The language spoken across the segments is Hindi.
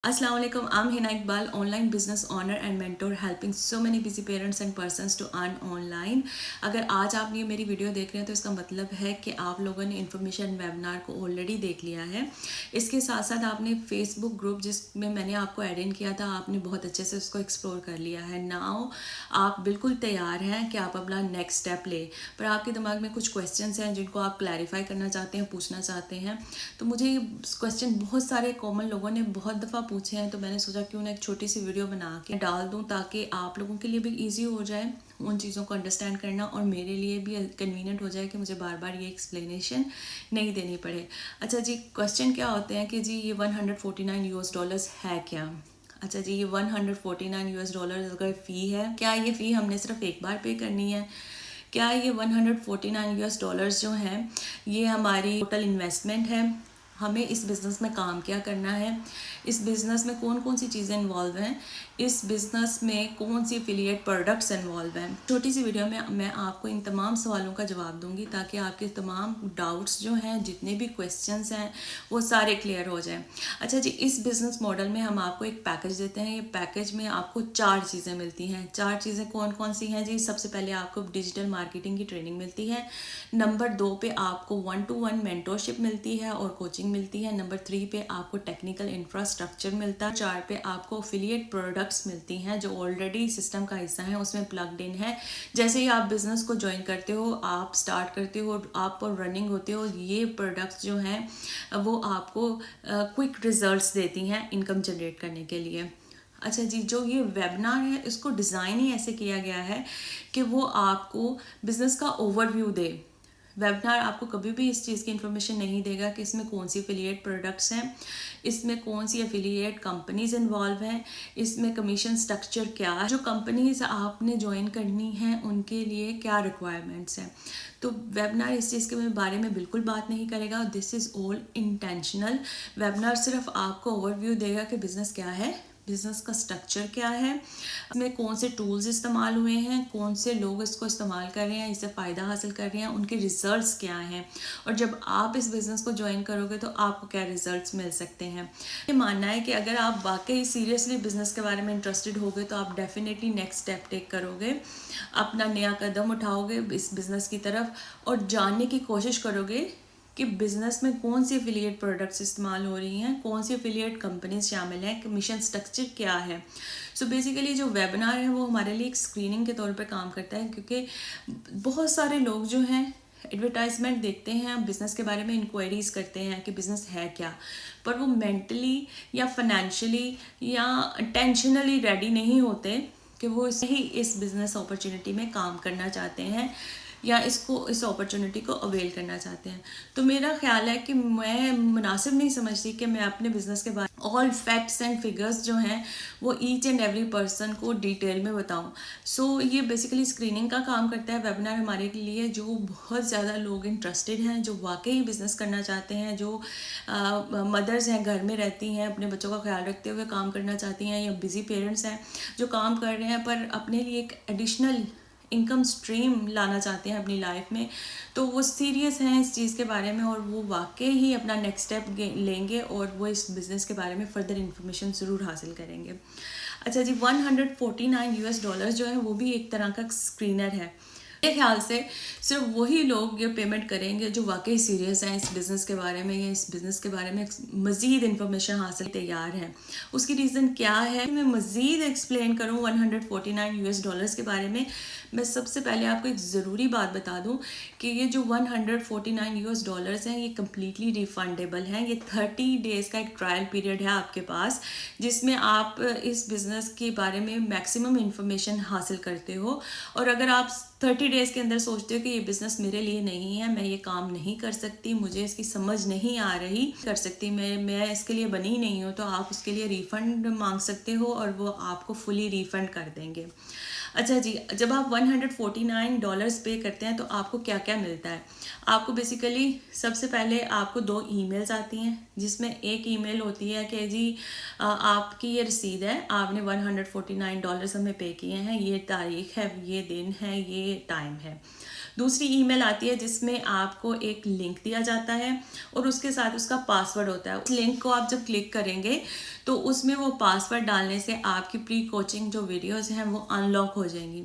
Assalamu alaikum. I'm Hina Iqbal, online business owner and mentor, helping so many busy parents and persons to earn online. अगर आज आप ये मेरी वीडियो देख रहे हैं तो इसका मतलब है कि आप लोगों ने इन्फॉर्मेशन वेबिनार को ऑलरेडी देख लिया है। इसके साथ साथ आपने फेसबुक ग्रुप जिसमें मैंने आपको ऐड इन किया था, आपने बहुत अच्छे से उसको एक्सप्लोर कर लिया है। नाउ आप बिल्कुल तैयार हैं कि आप अपना नेक्स्ट स्टेप ले, पर आपके दिमाग में कुछ क्वेश्चंस हैं जिनको आप क्लैरिफाई करना चाहते हैं, पूछना चाहते हैं। तो मुझे ये क्वेश्चन बहुत सारे कॉमन लोगों ने बहुत दफ़ा पूछे हैं, तो मैंने सोचा क्यों ना एक छोटी सी वीडियो बना के डाल दूं ताकि आप लोगों के लिए भी इजी हो जाए उन चीज़ों को अंडरस्टैंड करना, और मेरे लिए भी कन्वीनियंट हो जाए कि मुझे बार बार ये एक्सप्लेनेशन नहीं देनी पड़े। अच्छा जी, क्वेश्चन क्या होते हैं कि जी ये 149 यूएस डॉलर्स है क्या। अच्छा जी, ये 149 यूएस डॉलर अगर फ़ी है, क्या ये फ़ी हमने सिर्फ एक बार पे करनी है? क्या ये 149 यूएस डॉलर्स जो हैं ये हमारी टोटल इन्वेस्टमेंट है? हमें इस बिज़नेस में काम क्या करना है, इस बिज़नेस में कौन कौन सी चीज़ें इन्वॉल्व हैं, इस बिज़नेस में कौन सी एफिलिएट प्रोडक्ट्स इन्वॉल्व हैं। छोटी सी वीडियो में मैं आपको इन तमाम सवालों का जवाब दूंगी ताकि आपके तमाम डाउट्स जो हैं, जितने भी क्वेश्चंस हैं, वो सारे क्लियर हो जाएं। अच्छा जी, इस बिज़नेस मॉडल में हम आपको एक पैकेज देते हैं। ये पैकेज में आपको 4 चीज़ें मिलती हैं। 4 चीज़ें कौन कौन सी हैं जी? सबसे पहले आपको डिजिटल मार्केटिंग की ट्रेनिंग मिलती है। नंबर 2 पे आपको 1-to-1 मेंटोरशिप मिलती है और कोचिंग मिलती है। नंबर 3 पे आपको टेक्निकल इंफ्रास्ट्रक्चर मिलता है। 4 पे आपको एफिलिएट प्रोडक्ट्स मिलती हैं जो ऑलरेडी सिस्टम का हिस्सा है, उसमें प्लग्ड इन है। जैसे ही आप बिजनेस को ज्वाइन करते हो, आप स्टार्ट करते हो, आप पर रनिंग होते हो, ये प्रोडक्ट्स जो हैं वो आपको क्विक रिजल्ट्स देती हैं इनकम जनरेट करने के लिए। अच्छा जी, जो ये वेबिनार है इसको डिज़ाइन ही ऐसे किया गया है कि वो आपको बिज़नेस का ओवरव्यू दे। वेबिनार आपको कभी भी इस चीज़ की इन्फॉर्मेशन नहीं देगा कि इसमें कौन सी एफिलिएट प्रोडक्ट्स हैं, इसमें कौन सी एफिलिएट कंपनीज इन्वॉल्व हैं, इसमें कमीशन स्ट्रक्चर क्या है, जो कंपनीज आपने ज्वाइन करनी है उनके लिए क्या रिक्वायरमेंट्स हैं। तो वेबिनार इस चीज़ के बारे में बिल्कुल बात नहीं करेगा। This is all intentional. Webinar सिर्फ आपको ओवरव्यू देगा कि बिज़नेस क्या है, बिज़नेस का स्ट्रक्चर क्या है, इसमें कौन से टूल्स इस्तेमाल हुए हैं, कौन से लोग इसको इस्तेमाल कर रहे हैं, इससे फ़ायदा हासिल कर रहे हैं, उनके रिजल्ट्स क्या हैं, और जब आप इस बिज़नेस को ज्वाइन करोगे तो आपको क्या रिजल्ट्स मिल सकते हैं। ये मानना है कि अगर आप वाकई सीरियसली बिज़नेस के बारे में इंटरेस्टेड होगे तो आप डेफिनेटली नेक्स्ट स्टेप टेक करोगे, अपना नया कदम उठाओगे इस बिज़नेस की तरफ और जानने की कोशिश करोगे कि बिज़नेस में कौन सी एफिलिएट प्रोडक्ट्स इस्तेमाल हो रही हैं, कौन सी एफिलिएट कंपनीज शामिल हैं, कमीशन स्ट्रक्चर क्या है। सो बेसिकली जो वेबिनार है वो हमारे लिए एक स्क्रीनिंग के तौर पे काम करता है, क्योंकि बहुत सारे लोग जो हैं एडवर्टाइजमेंट देखते हैं, बिज़नेस के बारे में इंक्वायरीज़ करते हैं कि बिज़नेस है क्या, पर वो मेंटली या फाइनेंशियली या टेंशनली रेडी नहीं होते कि वो इस बिज़नेस अपॉर्चुनिटी में काम करना चाहते हैं या इस अपॉर्चुनिटी को अवेल करना चाहते हैं। तो मेरा ख्याल है कि मैं मुनासिब नहीं समझती कि मैं अपने बिज़नेस के बारे में ऑल फैक्ट्स एंड फिगर्स जो हैं वो ईच एंड एवरी पर्सन को डिटेल में बताऊं। सो ये बेसिकली स्क्रीनिंग का काम करता है वेबिनार हमारे लिए, जो बहुत ज़्यादा लोग इंटरेस्टेड हैं, जो वाकई बिज़नेस करना चाहते हैं, जो मदर्स हैं, घर में रहती हैं, अपने बच्चों का ख्याल रखते हुए काम करना चाहती हैं, या बिज़ी पेरेंट्स हैं जो काम कर रहे हैं पर अपने लिए एक एडिशनल इनकम स्ट्रीम लाना चाहते हैं अपनी लाइफ में। तो वो सीरियस हैं इस चीज़ के बारे में और वो वाकई ही अपना नेक्स्ट स्टेप लेंगे और वो इस बिज़नेस के बारे में फ़र्दर इन्फॉर्मेशन ज़रूर हासिल करेंगे। अच्छा जी, 149 यूएस डॉलर जो है वो भी एक तरह का स्क्रीनर है। मेरे ख्याल से सिर्फ वही लोग ये पेमेंट करेंगे जो वाकई सीरियस हैं इस बिज़नेस के बारे में, या इस बिज़नेस के बारे में मज़ीद इन्फॉर्मेशन हासिल तैयार हैं। उसकी रीज़न क्या है, मैं मज़ीद एक्सप्लेन करूँ 149 यूएस डॉलर्स के बारे में। मैं सबसे पहले आपको एक ज़रूरी बात बता दूं कि ये जो 149 यूएस डॉलर्स हैं ये कम्प्लीटली रिफंडेबल हैं। ये 30 डेज़ का एक ट्रायल पीरियड है आपके पास, जिसमें आप इस बिज़नेस के बारे में मैक्सिमम इंफॉर्मेशन हासिल करते हो। और अगर आप 30 डेज़ के अंदर सोचते हो कि ये बिज़नेस मेरे लिए नहीं है, मैं ये काम नहीं कर सकती, मुझे इसकी समझ नहीं आ रही, कर सकती, मैं इसके लिए बनी नहीं हूँ, तो आप उसके लिए रिफ़ंड मांग सकते हो और वो आपको फुली रिफ़ंड कर देंगे। अच्छा जी, जब आप 149 डॉलर्स पे करते हैं तो आपको क्या क्या मिलता है। आपको बेसिकली सबसे पहले आपको 2 ईमेल्स आती हैं, जिसमें एक ईमेल होती है कि जी आपकी ये रसीद है, आपने 149 डॉलर्स हमें पे किए हैं, ये तारीख है, ये दिन है, ये टाइम है। दूसरी ईमेल आती है जिसमें आपको एक लिंक दिया जाता है और उसके साथ उसका पासवर्ड होता है। उस लिंक को आप जब क्लिक करेंगे तो उसमें वो पासवर्ड डालने से आपकी प्री कोचिंग जो वीडियोस हैं वो अनलॉक हो जाएंगी।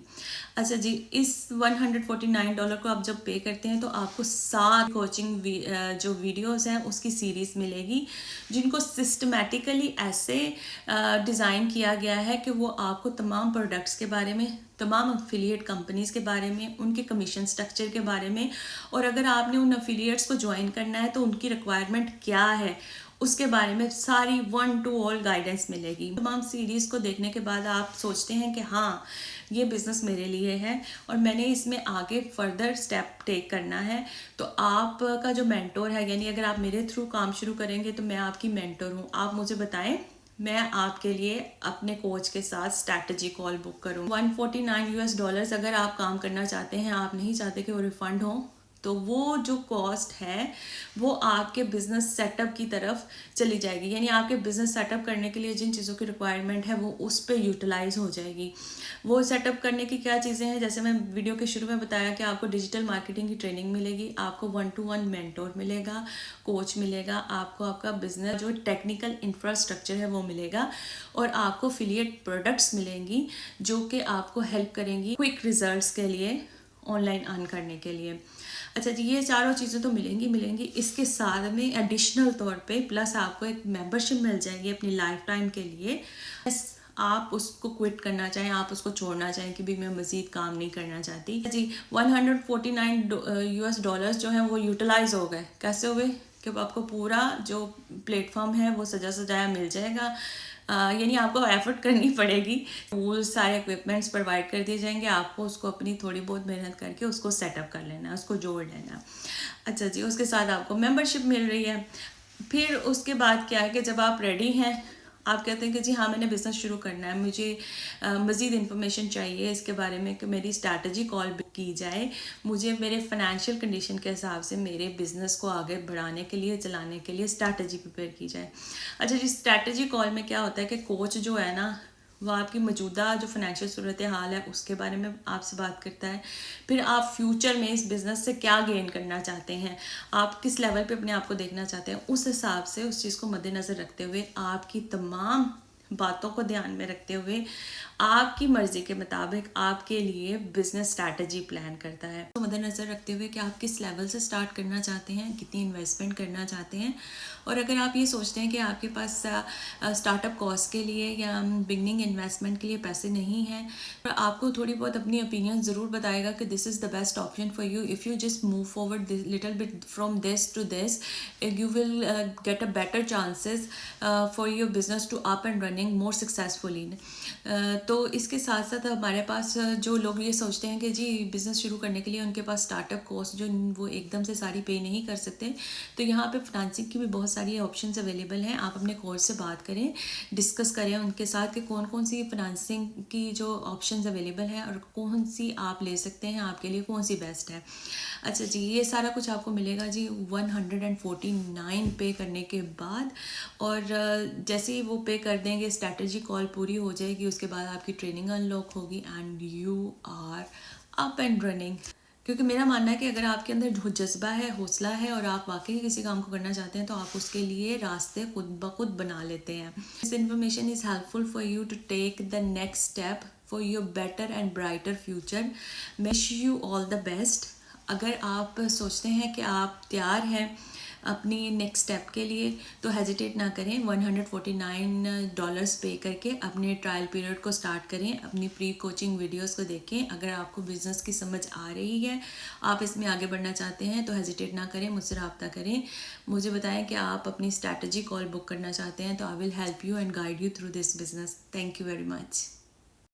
अच्छा जी, इस $149 को आप जब पे करते हैं तो आपको 7 कोचिंग जो वीडियोस हैं उसकी सीरीज मिलेगी, जिनको सिस्टमैटिकली ऐसे डिज़ाइन किया गया है कि वो आपको तमाम प्रोडक्ट्स के बारे में, तमाम अफिलिएट कंपनीज़ के बारे में, उनके कमीशन स्ट्रक्चर के बारे में, और अगर आपने उन अफिलिएट्स को ज्वाइन करना है तो उनकी रिक्वायरमेंट क्या है उसके बारे में सारी 1 to all गाइडेंस मिलेगी। तमाम सीरीज़ को देखने के बाद आप सोचते हैं कि हाँ, ये बिज़नेस मेरे लिए है और मैंने इसमें आगे फर्दर स्टेप टेक करना है, तो आपका जो मेंटोर है, यानी अगर आप मेरे थ्रू काम शुरू करेंगे तो मैं आपकी मेंटोर हूँ। आप मुझे बताएं, मैं आपके लिए अपने कोच के साथ स्ट्रैटेजी कॉल बुक करूँ। $149 अगर आप काम करना चाहते हैं, आप नहीं चाहते कि वो रिफ़ंड हो, तो वो जो कॉस्ट है वो आपके बिज़नेस सेटअप की तरफ चली जाएगी, यानी आपके बिज़नेस सेटअप करने के लिए जिन चीज़ों की रिक्वायरमेंट है वो उस पर यूटिलाइज हो जाएगी। वो सेटअप करने की क्या चीज़ें हैं, जैसे मैं वीडियो के शुरू में बताया कि आपको डिजिटल मार्केटिंग की ट्रेनिंग मिलेगी, आपको 1 to 1 मेंटोर मिलेगा, कोच मिलेगा, आपको आपका बिजनेस जो टेक्निकल इंफ्रास्ट्रक्चर है वो मिलेगा, और आपको एफिलिएट प्रोडक्ट्स मिलेंगी जो कि आपको हेल्प करेंगी क्विक रिजल्ट्स के लिए, ऑनलाइन अर्न करने के लिए। अच्छा जी, ये चारों चीज़ें तो मिलेंगी। इसके साथ में एडिशनल तौर पे प्लस आपको एक मेंबरशिप मिल जाएगी अपनी लाइफ टाइम के लिए। आप उसको क्विट करना चाहें, आप उसको छोड़ना चाहें कि भी मैं मज़ीद काम नहीं करना चाहती जी, $149 जो है वो यूटिलाइज हो गए। कैसे हुए कि आपको पूरा जो प्लेटफॉर्म है वो सजा सजाया मिल जाएगा, यानी आपको एफर्ट करनी पड़ेगी, वो सारे इक्विपमेंट्स प्रोवाइड कर दिए जाएंगे, आपको उसको अपनी थोड़ी बहुत मेहनत करके उसको सेटअप कर लेना है, उसको जोड़ लेना है। अच्छा जी, उसके साथ आपको मेंबरशिप मिल रही है। फिर उसके बाद क्या है कि जब आप रेडी हैं, आप कहते हैं कि जी हाँ, मैंने बिज़नेस शुरू करना है, मुझे मज़ीद इन्फॉर्मेशन चाहिए इसके बारे में कि मेरी स्ट्रैटेजी कॉल की जाए, मुझे मेरे फाइनेंशियल कंडीशन के हिसाब से मेरे बिज़नेस को आगे बढ़ाने के लिए, चलाने के लिए स्ट्रैटेजी प्रिपेयर की जाए। अच्छा जी, स्ट्रैटेजी कॉल में क्या होता है कि कोच जो है ना वो आपकी मौजूदा जो फाइनेंशियल सूरत हाल है उसके बारे में आपसे बात करता है, फिर आप फ्यूचर में इस बिज़नेस से क्या गेन करना चाहते हैं, आप किस लेवल पे अपने आप को देखना चाहते हैं, उस हिसाब से उस चीज़ को मद्देनज़र रखते हुए, आपकी तमाम बातों को ध्यान में रखते हुए, आपकी मर्ज़ी के मुताबिक आपके लिए बिज़नेस स्ट्रैटेजी प्लान करता है। तो मद्देनज़र रखते हुए कि आप किस लेवल से स्टार्ट करना चाहते हैं, कितनी इन्वेस्टमेंट करना चाहते हैं, और अगर आप ये सोचते हैं कि आपके पास स्टार्टअप कॉस्ट के लिए या बिगनिंग इन्वेस्टमेंट के लिए पैसे नहीं हैं, पर आपको थोड़ी बहुत अपनी ओपिनियन ज़रूर बताएगा कि this is the best option for you, if you just move forward little bit from this to this, you will get a better chances for your business to up and running more successfully. तो इसके साथ साथ हमारे पास जो लोग ये सोचते हैं कि जी बिज़नेस शुरू करने के लिए उनके पास स्टार्टअप कॉस्ट जो वो एकदम से सारी पे नहीं कर सकते, तो यहाँ पे फाइनेंसिंग की भी बहुत सारी ऑप्शंस अवेलेबल हैं। आप अपने कोच से बात करें, डिस्कस करें उनके साथ कि कौन कौन सी फाइनेंसिंग की जो ऑप्शंस अवेलेबल हैं और कौन सी आप ले सकते हैं, आपके लिए कौन सी बेस्ट है। अच्छा जी, ये सारा कुछ आपको मिलेगा जी 149 पे करने के बाद, और जैसे ही वो पे कर देंगे, स्ट्रैटेजी कॉल पूरी हो जाएगी, उसके बाद आपकी ट्रेनिंग अनलॉक होगी and you are up and running. क्योंकि मेरा मानना है कि अगर आपके अंदर जो जज्बा है, हौसला है और आप वाकई किसी काम को करना चाहते हैं तो आप उसके लिए रास्ते खुद ब खुद बना लेते हैं। This information is helpful for you to take the next step for your better and brighter future. Wish you all the best. अगर आप सोचते हैं कि आप तैयार हैं अपनी नेक्स्ट स्टेप के लिए तो हेजिटेट ना करें, $149 पे करके अपने ट्रायल पीरियड को स्टार्ट करें, अपनी प्री कोचिंग वीडियोस को देखें। अगर आपको बिज़नेस की समझ आ रही है, आप इसमें आगे बढ़ना चाहते हैं तो हेजिटेट ना करें, मुझसे रब्ता करें, मुझे बताएं कि आप अपनी स्ट्रैटेजी कॉल बुक करना चाहते हैं, तो I will help you and guide you through this business. Thank you very much.